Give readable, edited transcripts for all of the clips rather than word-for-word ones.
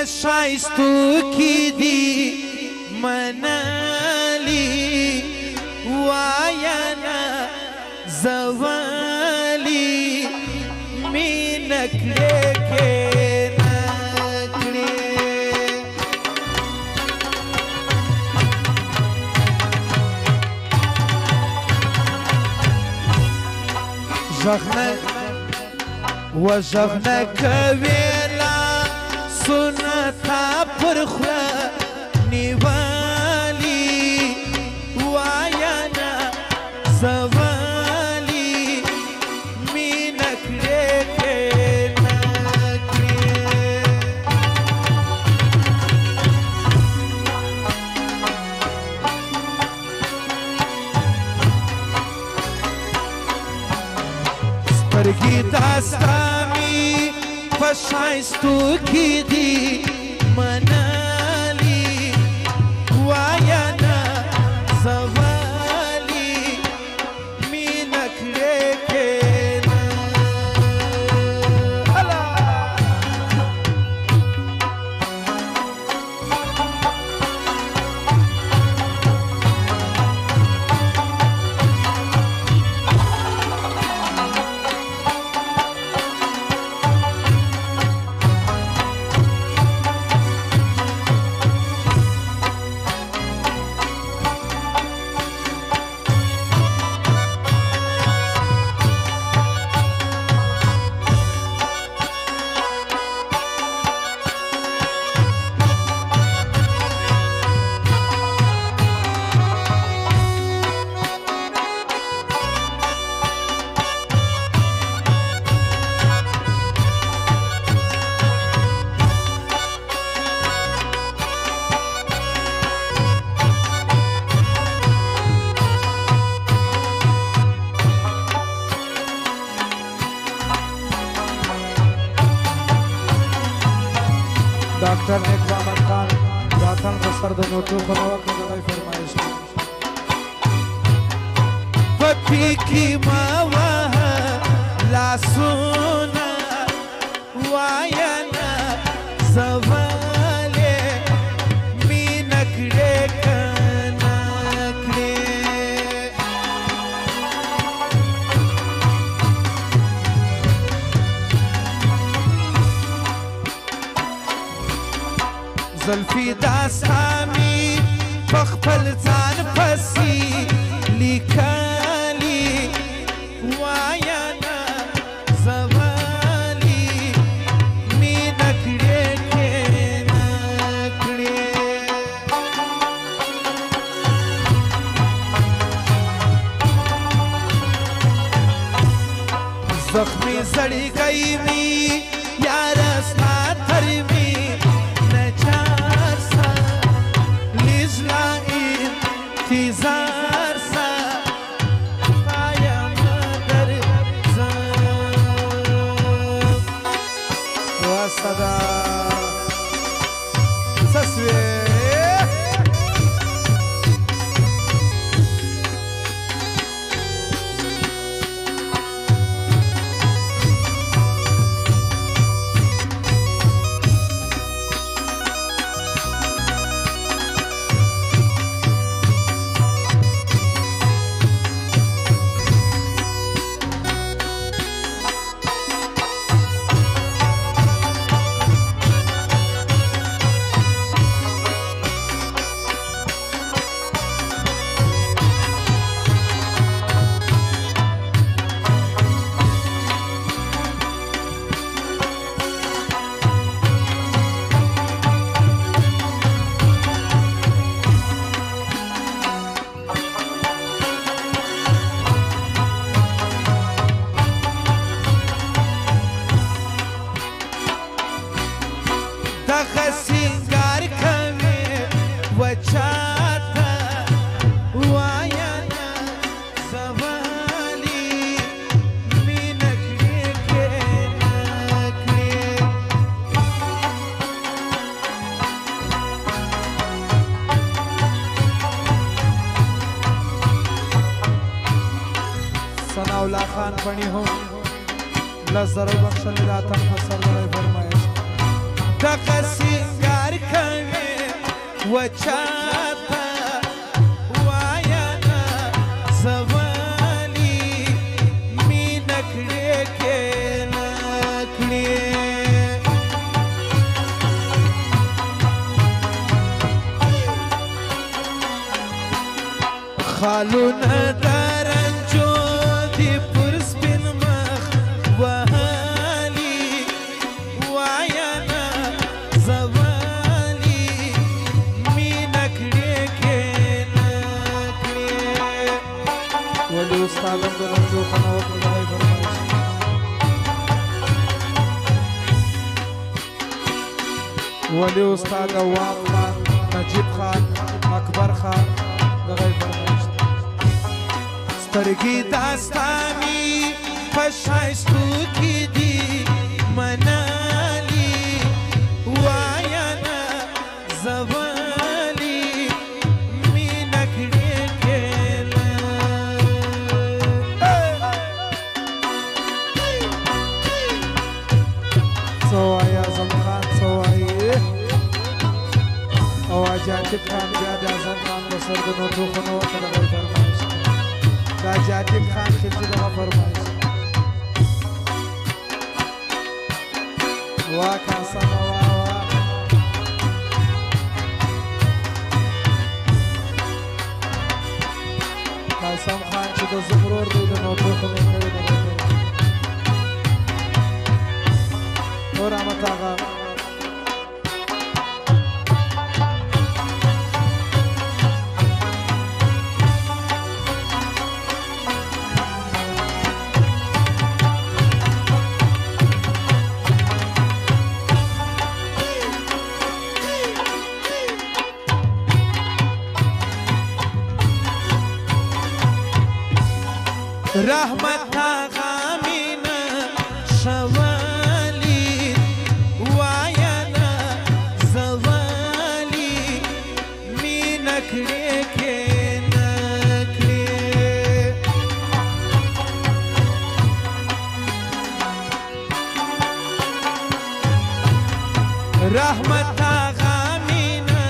پشایستو کی دی منالی وایانا زوالی می نکړې کې نکړې ژغنه وژغنه کویلا سنتا پر خوله نیوالی وایانا زوالی می نکړې کې نکړې سترګې داستا می پشایستو کی دی منالی وایانا زوالی می نکړې کې डॉक्टर नेक मोहम्मद खान जाथन को सर्द नोटो खनवा के लड़ाई फरमाइश पपी की मावा ला सोना वायना सवाले मी नकड़े कनकड़े زلفی داستامی پخپل ځان پسی لیکالی وایانا زوالی می نکړې کې نکړې زخمی زړی گئی می یار ستا تر می انتظار سا آیا مدر زم واسدا سسوی دغه سینګار کوي وچاته وایانا زوالی می نکړې کې نکړې सनाउल्लाह खान पणी हो लज़र बख्श रातन को सरदार फरमाइश دغه سینګار وچاتا وایانا زوالی می نکړې کې نکړې خالونه درنجو دی پر سپین مخ وهالي وایانا زوالی می نکړې کې نکړې ولی استادم د رنجو خنو خدای فرمایش ولی استاد واب خان نجیب خان اکبر خان دغه فرمایش سترګې داستاني پښایستو کې دي منالي وایانا زوالی می نکړې کې سوای اعظم خان سوای او جاجب خان یاد اعظم خان بسر د نوټو خنو دغه فرمایش دا جاجب خان خلجی دغه فرمایش وا کاسم وا قاسم خان چې د زغرور دی د نوټو خنو کوي اور احمد آغا رحمت آغا مینا شوالی وایانا زوالی می نکړې کې نکړې رحمت آغا مینا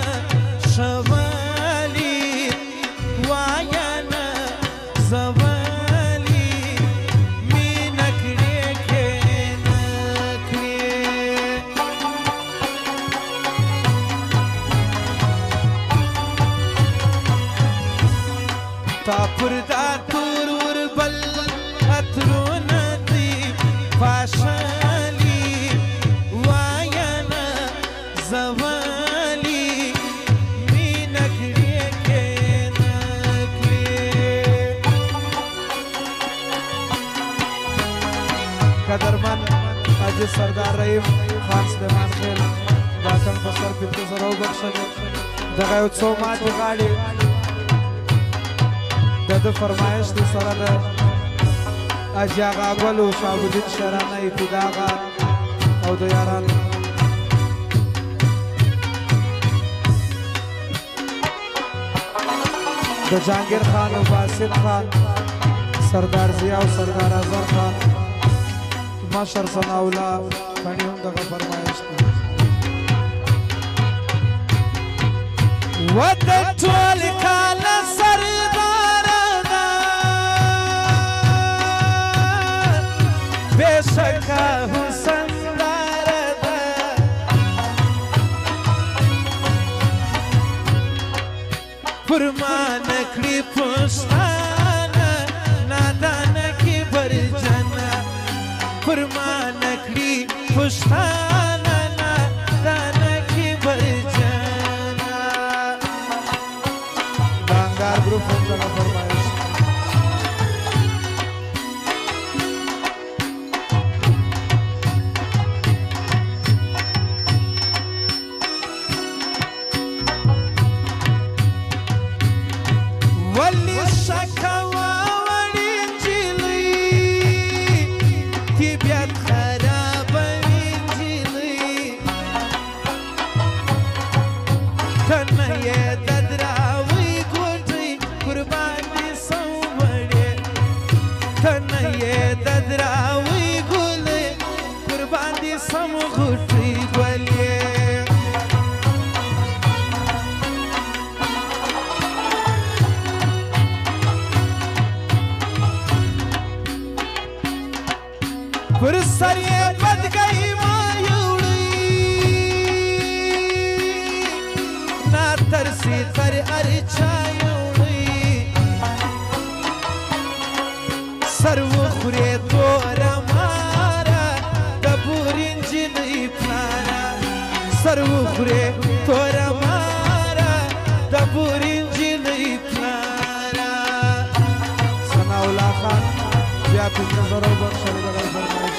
شوالی وایانا زوالی تا پر دا تور وربل اترونه دی پاشالی وایانا زوالی می نکړې کې نکړې قدرمن حاجی سردار رحیم خان سلیمان خیل داتن پسر پنځه زره وبخښلې دغه یو څو ماتې غاړې د فرمایش د سره د اجي آغا ګل او شاه الدین شرانه ابتدا آغا او د یاران د جهانگیر خان او باسط خان سردار ضیا او سردار اظهر خان مشر ثنا الله باندې هم دغه فرمایش دی ود ټول کال سردار بشکا حسن داردا فرمان کړي پښتانه نادان کې برجنا فرمان کړي پښتانه نادان کې برجنا دانګار ګروپ هم دغه فرمایش ولی شکوا وړي جلی طبیعت خراب وي جلی کنه یې ددراوي ګوټي قربان دي سو وړي کنه یې ددراوي ګولې قربان دي سم غوټي ګولې سر وخورې توره ماره د بورې نجلۍ پلاره ثناءالله خان بیا 15,000 وبخښلې د غي فرمایش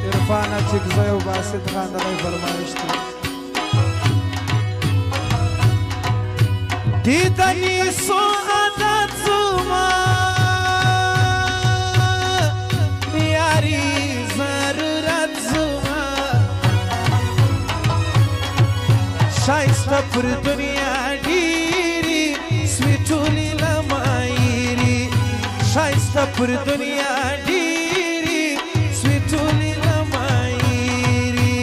عرفان اچکزی او باسط خان د غي فرمایش دیدنی سو عادت زما یاری ضرورت زما شایسته پر دنیا ډیری سویټولی لمایری شایسته پر دنیا ډیری سویټولی لمایری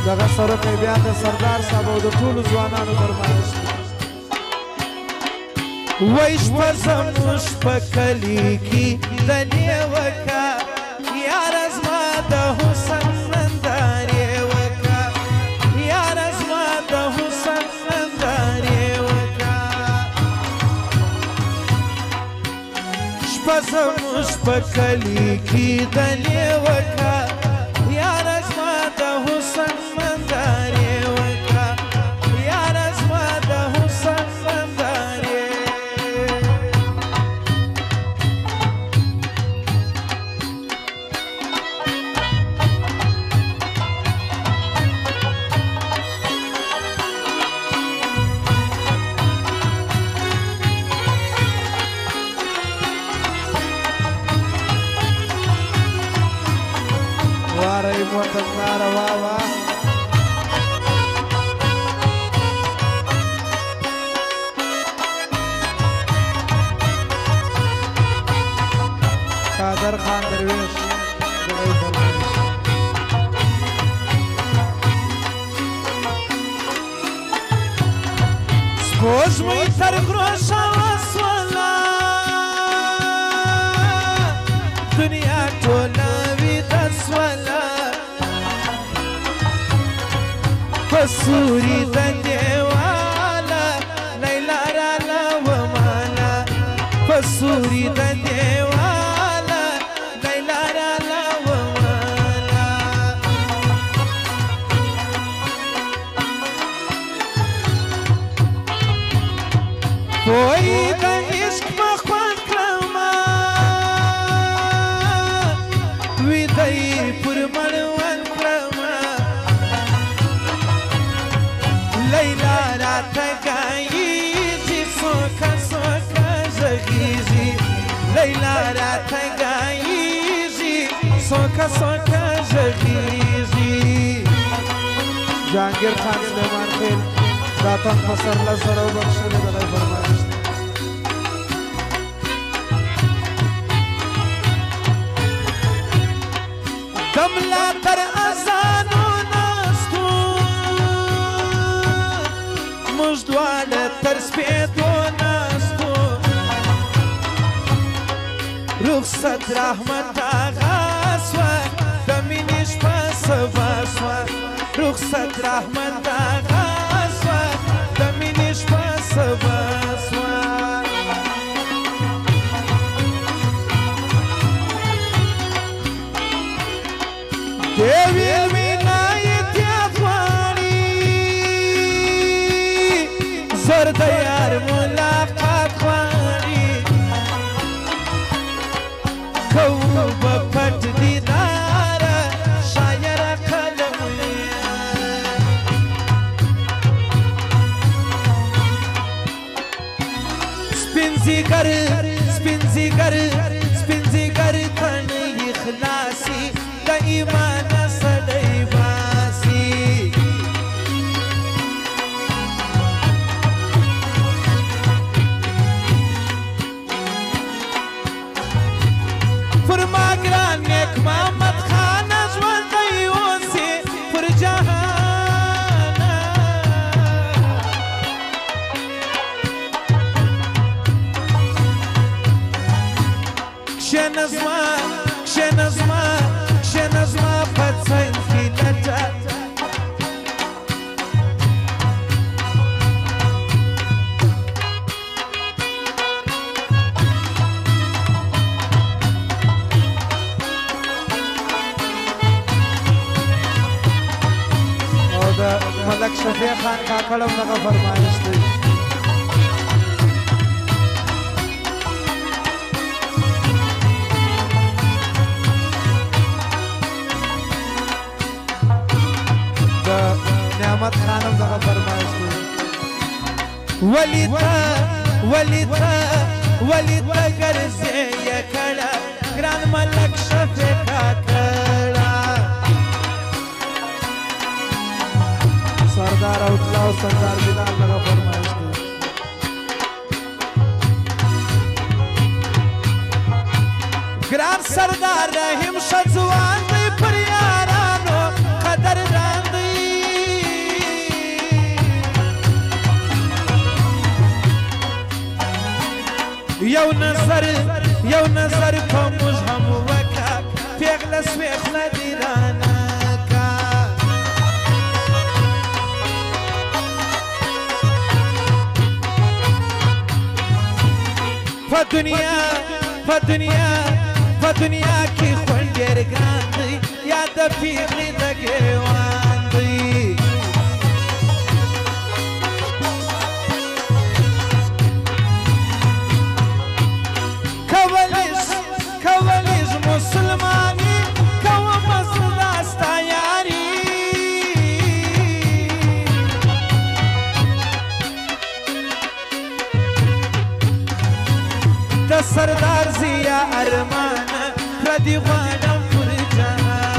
دغه سره په بیا د سردار صاحب او د ټولو ځوانانو فرمایش وای شپه زموږ په کلي کې د نیوکه یاره زما د حسن نندارې وکړه یاره زما د حسن نندارې وکړه شپه زموږ په کلي کې د نیوکه یاره زما د حسن نندارې وکړه یاره زما د حسن نندارې واره موتک ناروا وا قادر خان درویش د غي فرمایش سپوږمۍ تر غرو شوه دنیا ټوله ویده سوله په سوري د دیواله لیلا راله وماله په سوري د دیواله لیلا راله وماله پوی د عشق په خوند کړمه ویدای پر مړوند کړمه لیلا راته ګایږي څوکه څوکه غږیږي لیلا راته ګایږي څوکه څوکه غږیږي جهانگیر خان سلیمان خیل داتن پسرله سره وبخښلې د غي فرمایش دملا تر اذانو ناستو موږ دواړه تر سپېدو ناستو رخصت رحمت آغا سوه د مینې شپه سبا سوه رخصت رحمت آغا سوه د مینې شپه سبا سوه دیوی ولایت افغانی زرد یار ملاقات خوانی کو بپٹ دیدار شایر قلم سپین زیگر تن اخلاصی د ایمان سړی باسي پر ما ګران نیک محمد خان ژوندی اوسې پر جهان کښېنه زما په څنګ کې لټه ملک شفیع خان کاکړم دغه فرمایش دی د نعمت خانم دغه فرمایش دی ولی تا ګرځې یې کړه ګران ملک شفیع کاکړه سردار اوتلا او سردار بلال دغه فرمایش دی ګران سردار رحیم شځوان دی پر یارانو قدردان دی یو نظر په موږ هم وکړه پیغله سوې خوله دې رانه کا په دنیا کې خوند ډېر ګران دی یا د پیغلې د ګریوان دی کولیز مسلمانی کوم مسلاستا یاری د سردار زیا ارمان پردی غوانم پر جهانا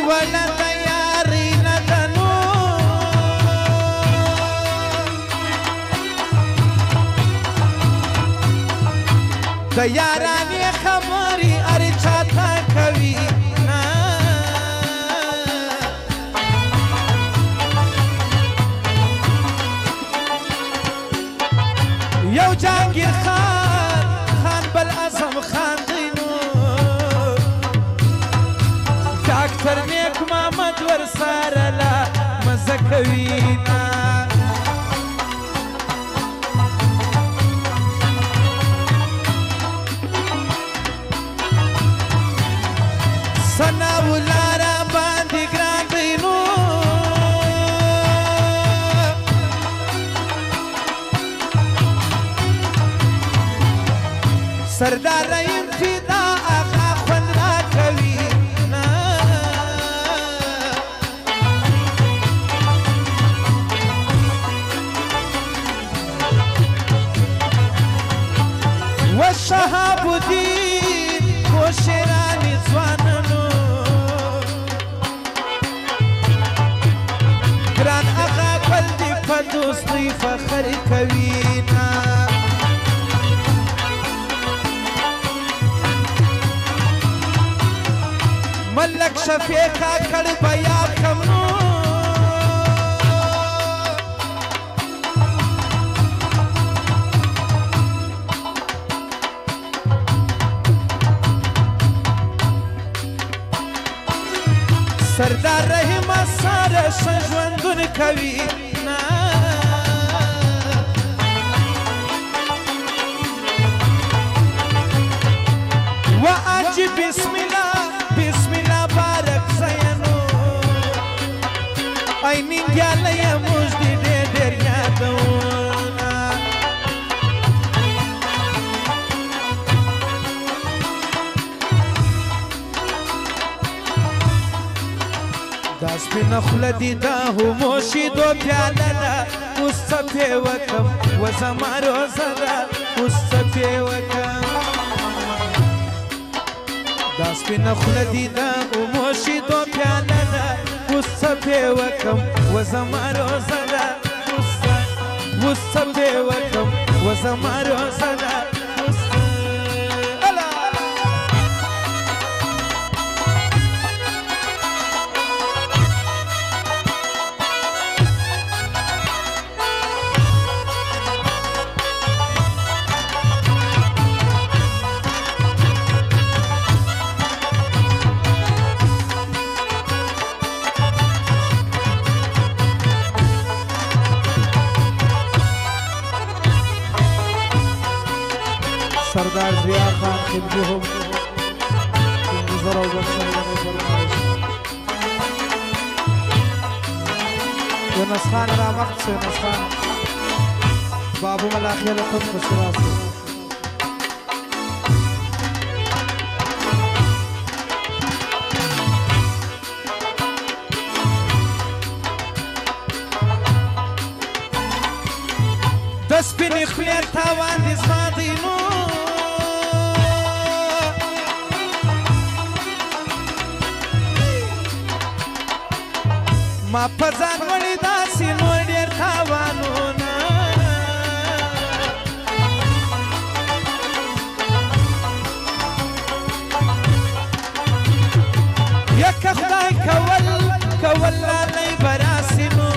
ولا تیاری ندنو د یارانی خبری اری چاته کوي یو جهانگیر خان بل اعظم خان دینو ډاکټر نیک محمد ورسره لا مزه کوي نا سنا ولاره باندې ګران دی نو سردار رحیم فدا آقا خوند را کوي شهاب الدین و شیرانی ځوانانو ګران اغا ګل دې په دوستۍ فخر کوي نا ملک شفیع کاکړ به یاد کم نو سردار رحیم سره ژوندون کوي نا واج بسم الله بارک زینو ای نینګاله موږ دې ډېر یادونه دا سپینه خوله دي دا هموشیدو پیاله ده اوس څه پې وکړم و زما روزه ده اوس څه پې وکړم دا سپینه خوله دي دا هموشیدو پیاله ده اوس څه پې وکړم و زما روزه ده اوس څه پې وکړم و زما روزه ده خلجي هم ضرب يونس خان را مخص يونس خان بابو ملاخي لقد بسراسي دس بني خليل تاوان دي زماضينو ما پزان وړي داسې نور ډېر تاوانونه یکه خدای کول لالی براسي نو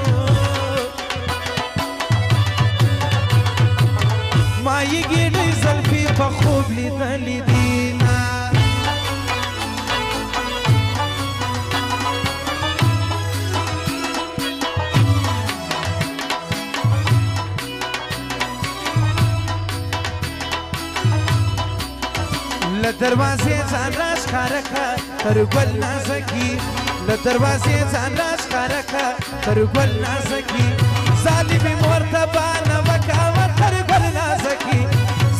ما یې ګېډۍ زلفې په خوب لیدلې دي نه له دروازې ځان راښکاره کړه تر ګل نازکي له دروازې ځان راښکاره کړه تر ګل نازکي ظالمې مور ته بانه وکړه تر ګل نازکي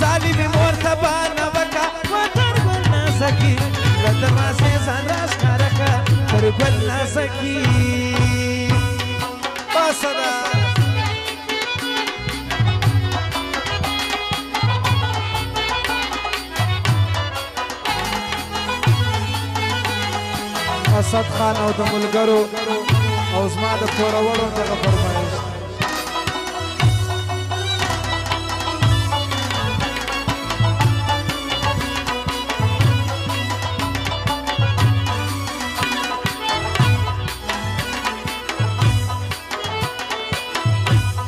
ظالمې مور ته بانه وکړه تر ګل نازکي له دروازې ځان راښکاره کړه تر ګل نازکي باسه ده اسد خان او د ملګرو او زما د کورولو دغه فرمایش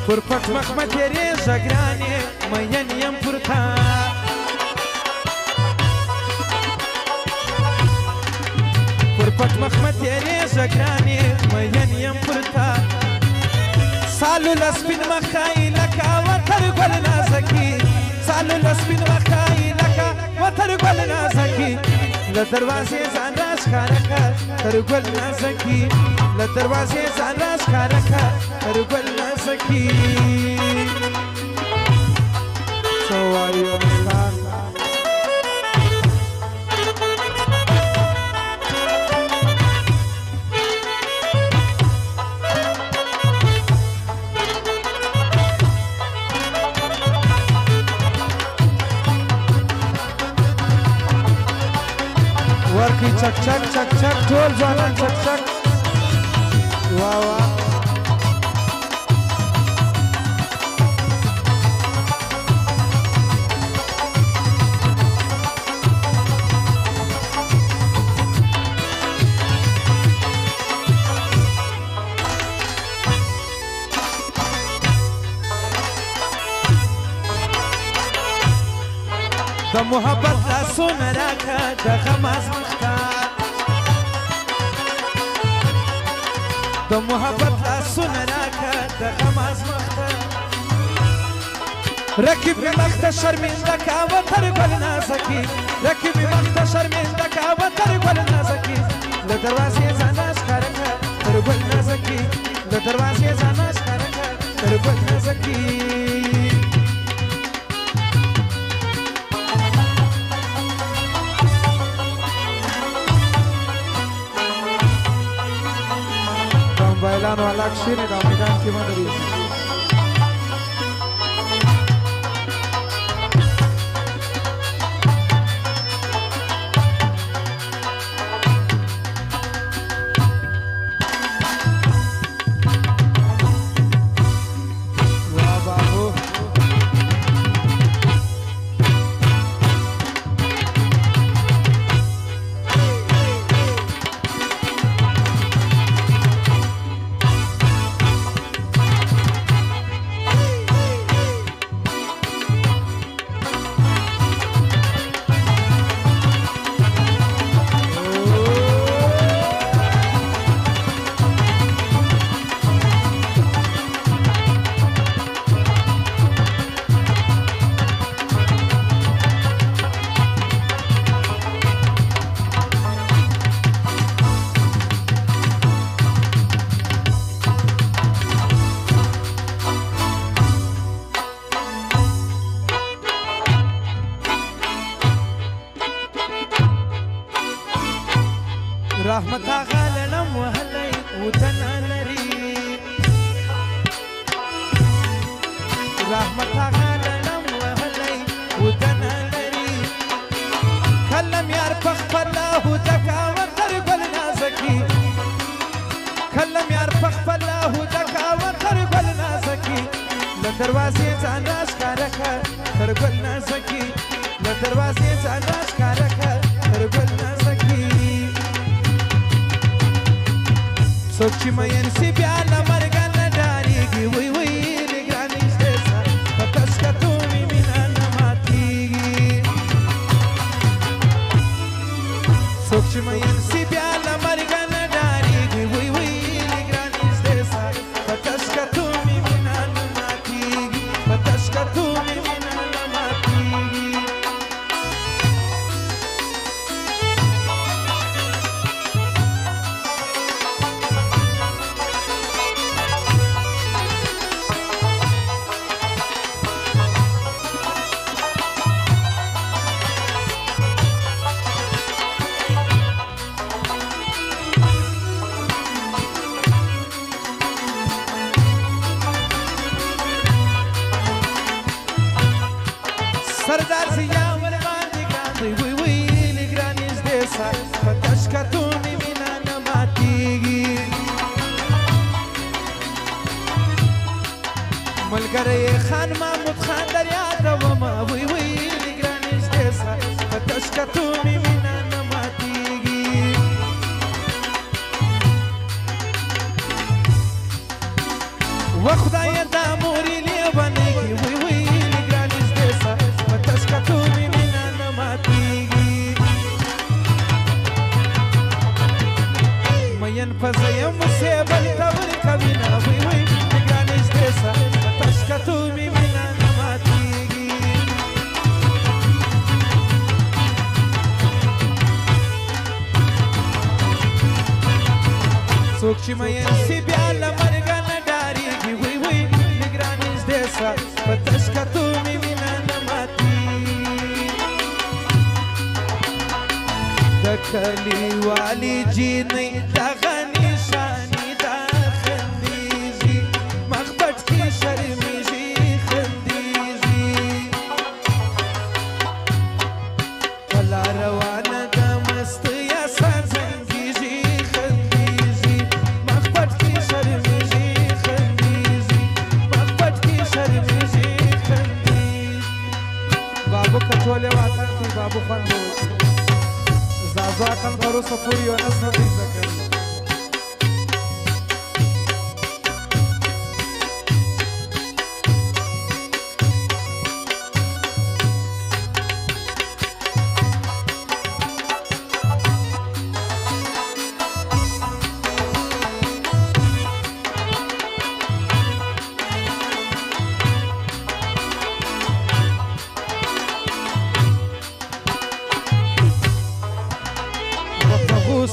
پر پټ مخ مه تېرېږه ګرانې مین یم پر تا پر پټ مخ مه تېرېږه ګرانې مین یم پر تا سالو له سپین مخی لکه وتر ګل نازکي سالو له سپین مخی لکه وتر ګل نازکي له دروازې ځان راښکاره کړه تر ګل نازکي له دروازې ځان راښکاره کړه تر ګل نازکي څه وایي خان ورکی چک چک چک چک ټول ځوانان چک چک واه واه د محبت لاسونه راکړه د غم ازمښته د محبت لاسونه راکړه د غم ازمښته رکیب مې مخته شرمنده کوه تر ګل نازکي رکیب مې مخته شرمنده کوه تر ګل نازکي له دروازې ځان راښکاره کړه تر ګل نازکي له دروازې ځان راښکاره کړه تر ګل نازکي موبایلان والا کښېنئ دا میدان کې مه درېږئ رحمت آغا لنم وهلی وطن لري رحمت آغا لنم وهلی وطن لري کلم یار پخپله دکا وطر گل نازکی کلم یار پخپله دکا وطر گل نازکی لدروازې ځان ښکاره کړه تر ګل نازکی لدروازې ځان ښکاره کړه تر ګل نازکی څوک چې مین سي بیا له مرګه نه ډارېږي وی وی لږ رانږدې سه په تسکتو مې مینه نه ماتېږي څوک چې مین سي بیا له مرګه نه ډارېږي وی وی لږ رانږدې سه په تسکتو مې مینه نه ماتېږي په تسکتو مې مینه نه ماتېږي سردار زیا ور باندې ګران دی وی وی لږ رانږدې سه په تشکتو مې مینه نه ماتېږي ملګری خان محمود خان در یادومه وی وی لږ رانږدې سه په تشکتو مې مینه نه ماتېږي و خدایه دا مورې لیونۍ وی وی تشکتو می مینه نه ماتېږي مین پزه یم سیبل ته ورکوینه وی وی لږ رانږدې سه په تشکتو می مینه نه ماتېږي څوک چې مین سي بیا له مرګه نه ډارېږي وی وی لږ رانږدې سه په تشکتو می مینه نه د کلیوالي جینۍ دغه نشانې دا خندېږي مخ پټ کې شرمېږي خندېږي په لار روانه ده مست یا سرزنګېږي خندېږي مخ پټ کې شرمېږي خندېږي مخ پټ کې شرمېږي خندېږي بابو کټولې وطن کې بابو خوند وکړي زعزعة الغروس فوري ونسمة الذكر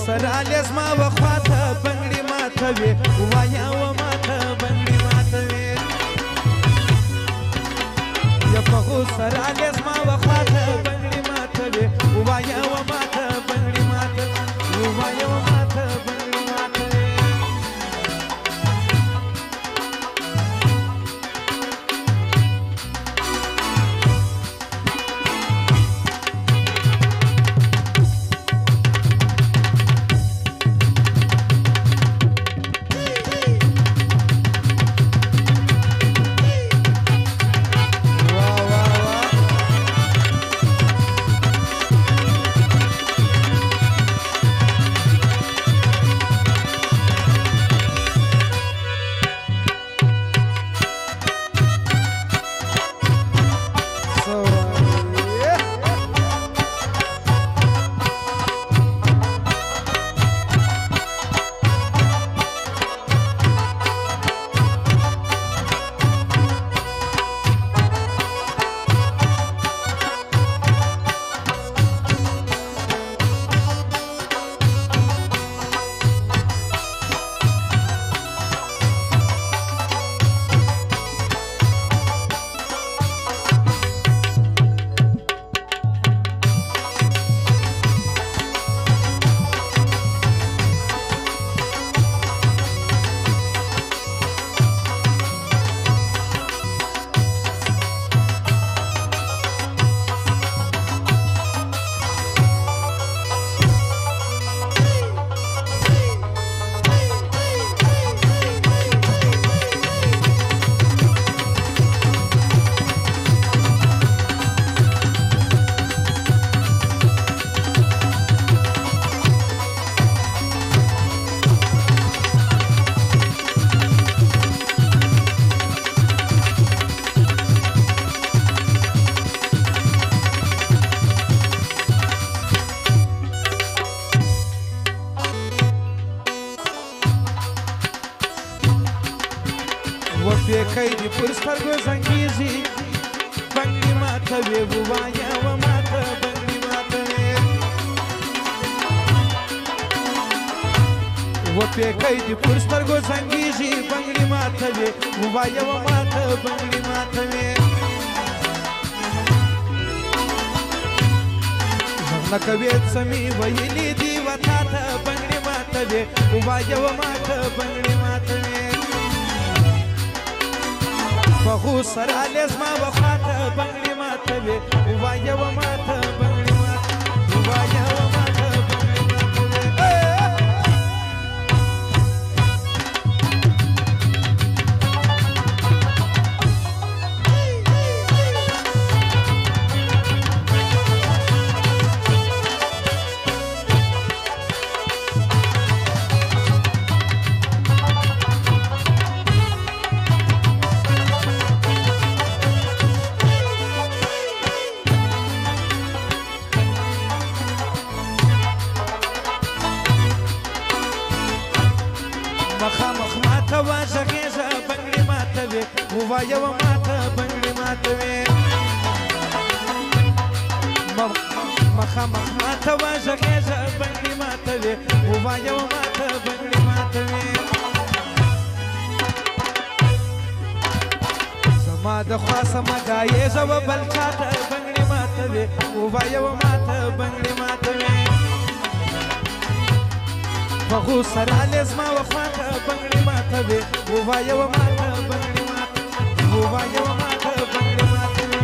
سرالی زما وخواته بنګړي ماتوي وایا و ماته بنګړي ماتوي یا په خو سرالی زما وخواته بنګړي ماتوي وایا و ماته بنګړي ماتوي وایا و ماته بنګړي ماتوي وپیکی دی پر سترگو زنگیزی بنگلی ماتوی ووایا و ماتا بنگلی ماتوی وپیکی دی پر سترگو زنگیزی بنگلی ماتوی ووایا و ماتا بنگلی ماتوی نکویت سمی ویلی دی و تاتا بنگلی ماتوی ووایا و ماتا بنگلی ماتوی فخو سره لزما وخاته بنگلی ماتوي ووايه وماته بنگلی ماته ووايه وماته بنگلی مخامخ ماته واژغېږه بنګړې ماتوي ووایه و ماته بنګړې ماتوي مخامخ ماته واژغېږه بنګړې ماتوي ووایه و ماته بنګړې ماتوي زما د خوا سمه ګایېږه و بل چاته بنګړې ماتوي ووایه و ماته بنګړې ماتوي فخو سره لزما وخواته بنگړې ماتوي ووايه و ماته بنگړې ماته ووايه و ماته بنگړې ماتوي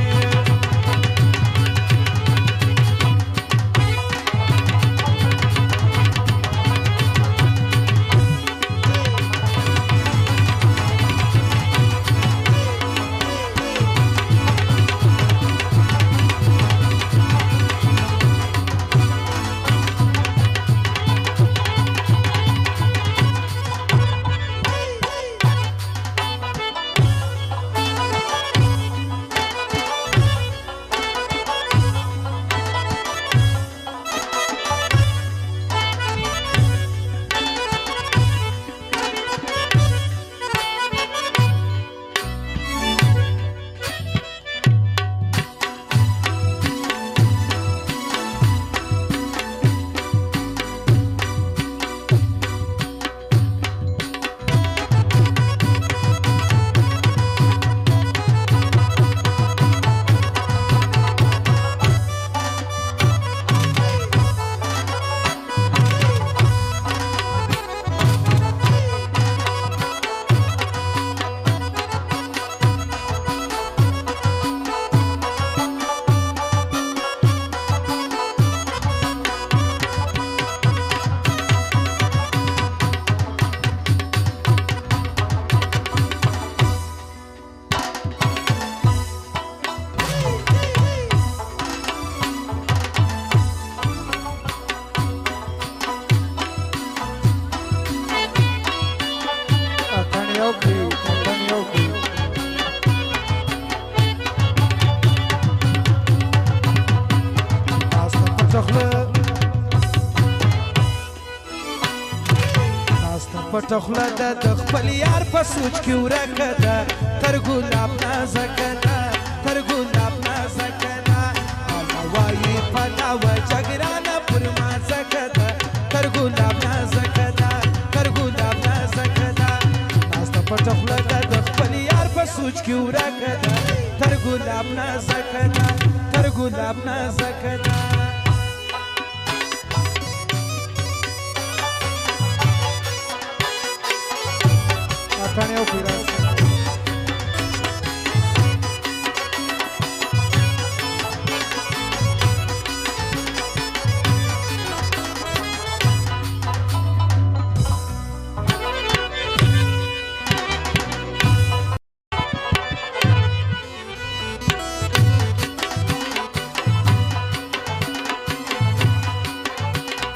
پټه خوله ده د خپل یار په سوچ کې ورکه ده تر ګلاب نازکه ده تر ګلاب نازکه ده ماما وایي پلاوه جګرانه پر ما ځکه ده تر ګلاب نازکه ده تر ګلاب نازکه ده ناسته پټه خوله ده د خپل یار په سوچ کې ورکه ده تر ګلاب نازکه ده تر ګلاب نازکه ده Canel Piras.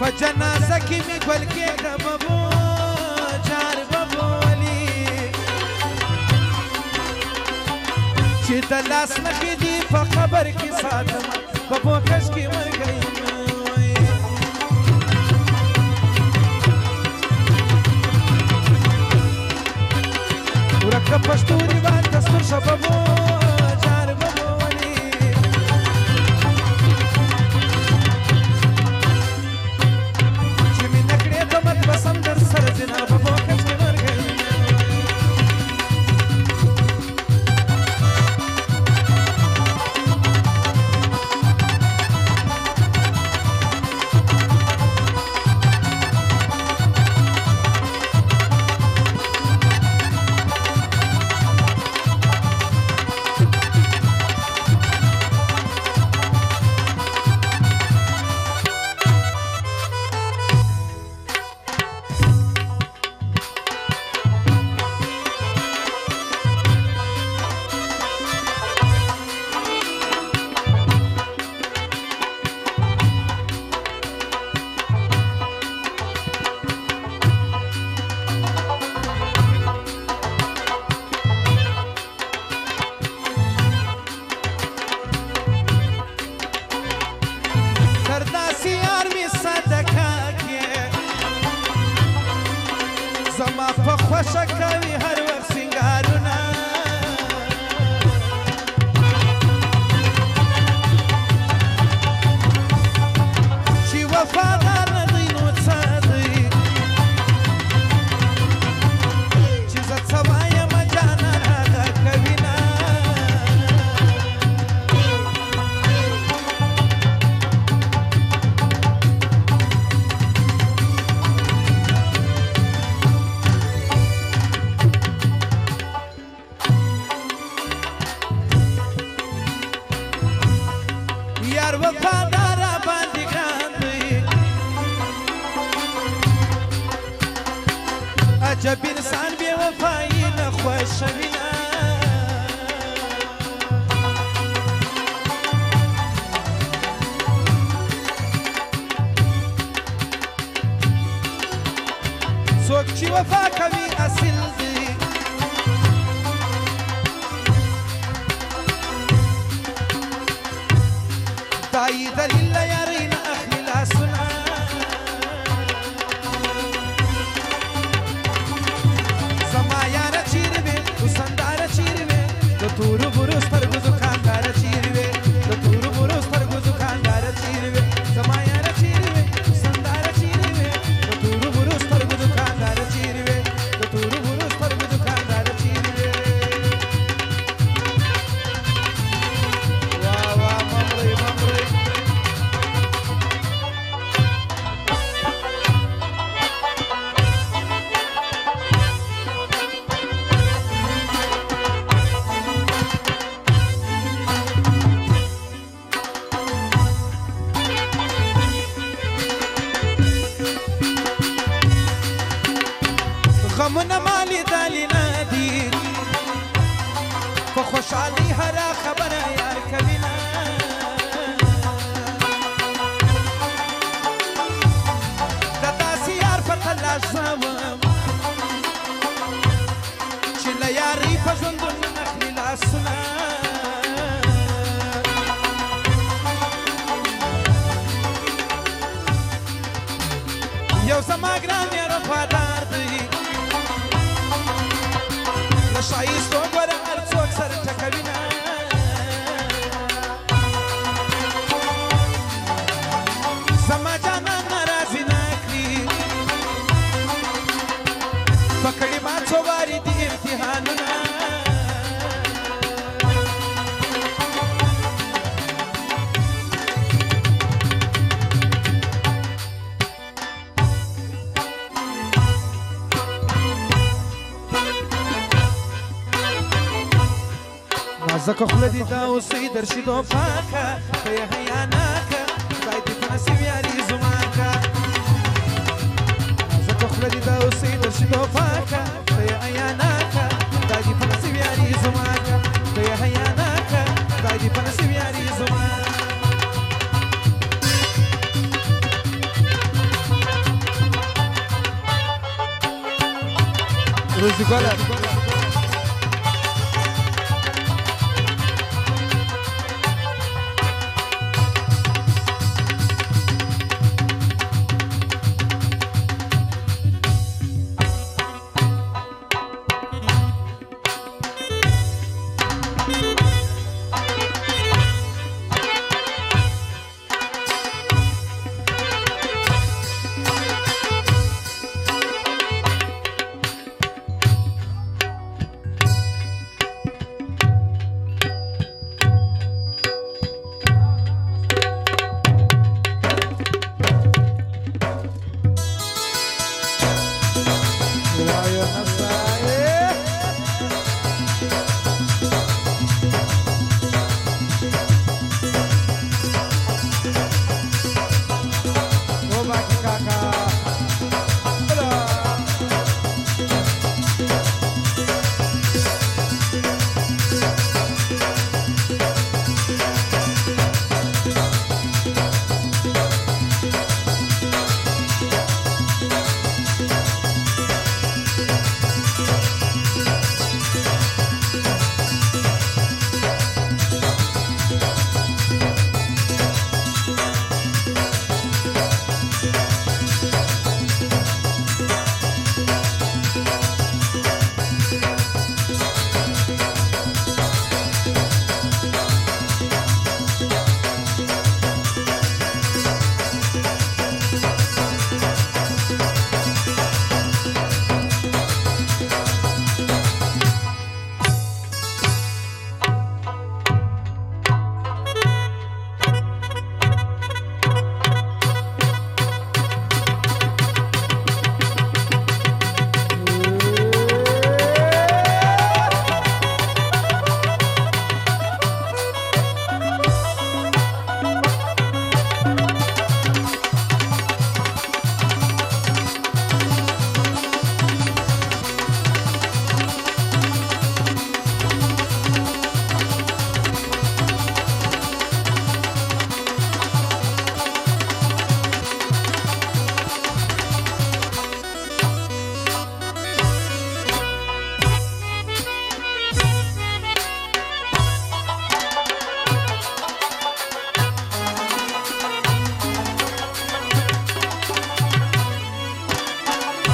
فجنازه کې می ګل کې د بابو چار بابو چې د لاس مخې دي په خبر کې ساتم په پوکش کې مرګی ورک که پښتو دیوان دستور شبابو جار بمونی چې می نکړې قمت بسم در سر جناب بابو کچ کې مرګل زما په خوښه کوي هر وخت سنگارونه چې وفادار نه دی نو څه دی چې زه څه وایم جانان هغه کوي نه یار وفادار باندې ګران دی عجب انسان بې وفایي نه خوښوي نه څوک چې وفا کوي اصیل دی دای دلیل یارین اخلی لاسونه زما یاره چیرې وې وسنداره چیرې وې د تورو برو سترګو دوکانداره چیرې وې د تورو برو سترګو دوکانداره چیرې وې زما یاره چیرې وې وسنداره چیرې وې د تورو برو سترګو دوکانداره چیرې وې د تورو برو سترګو دوکانداره چیرې وې واه واه ممرې ممرې غمونه مالی دالی ندی په خوشحالي هره خبره یار کوي نه د داسې یار په تلاش ځم چې له یارۍ په ژوندون اخلي لاسونه یو زما ګران یار وفادار دی له ښایستو ګوره هر څوک سر ټکوي نه زما جانان ناراضي نه کړي په کړي ما څو وارې دي امتحانونه نازکه خوله دې دا اوسئ درشي دوفاکه ته یې حیاناکه خدای دې په نصیب یاري زماکه نازکه خوله دې دا اوسئ درشي دوفاکه ته یې حیاناکه خدای دې په نصیب یاري زماکه ته یې حیاناکه خدای دې په نصیب یاري زماکه روزي ګله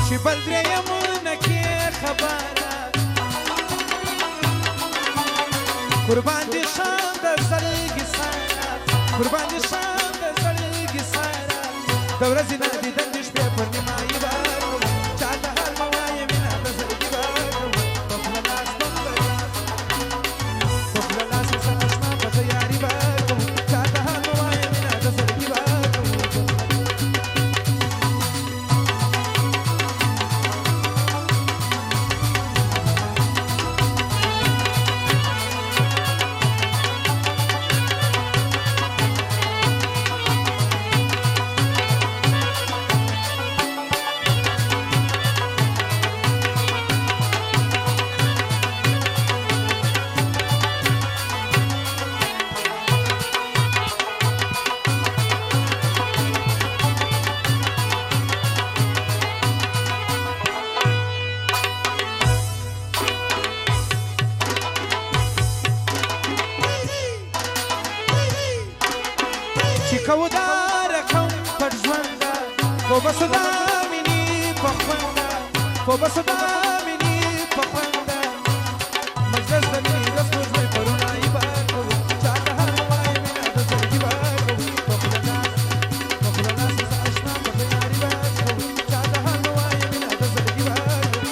چې بل درېیمونه کې خبره قربان دي شان د زړګي ساره قربان دي شان د زړګي ساره د ورځې نه دیدن د شپې پر نیمایي وکړو چا ته حال مه وایې مینه د زړګي وکړو په خوله لاس په خوله لاس یې سره اشنا په تیاري وکړو چا ته حال مه وایې مینه د زړګي وکړو چې کوو دا رقم پټ ژونده خو به صدا مینې په خونده خو به صدا مینې په خونده مجلس د مینې د سپوږمۍ پرونه یې بکړو چا ته هر وایې مینه د زړګي بکړو په خوله لاس یې څه اشنا په تیاري بکړو چا ته هر وایې مینه د زړګي بکړو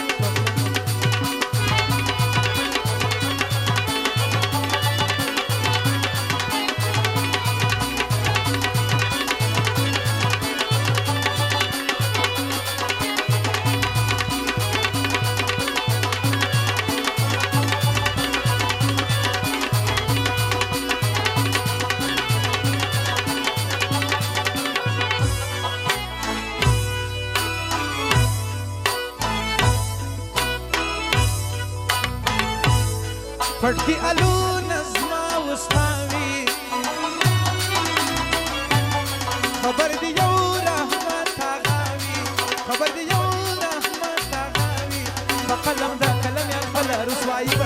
پټکی الو نظما وستاوي خبر دی یو رحمت غاوي خبر دی یو رحمت غاوي په قلم دا کلم یا خپل رسوایی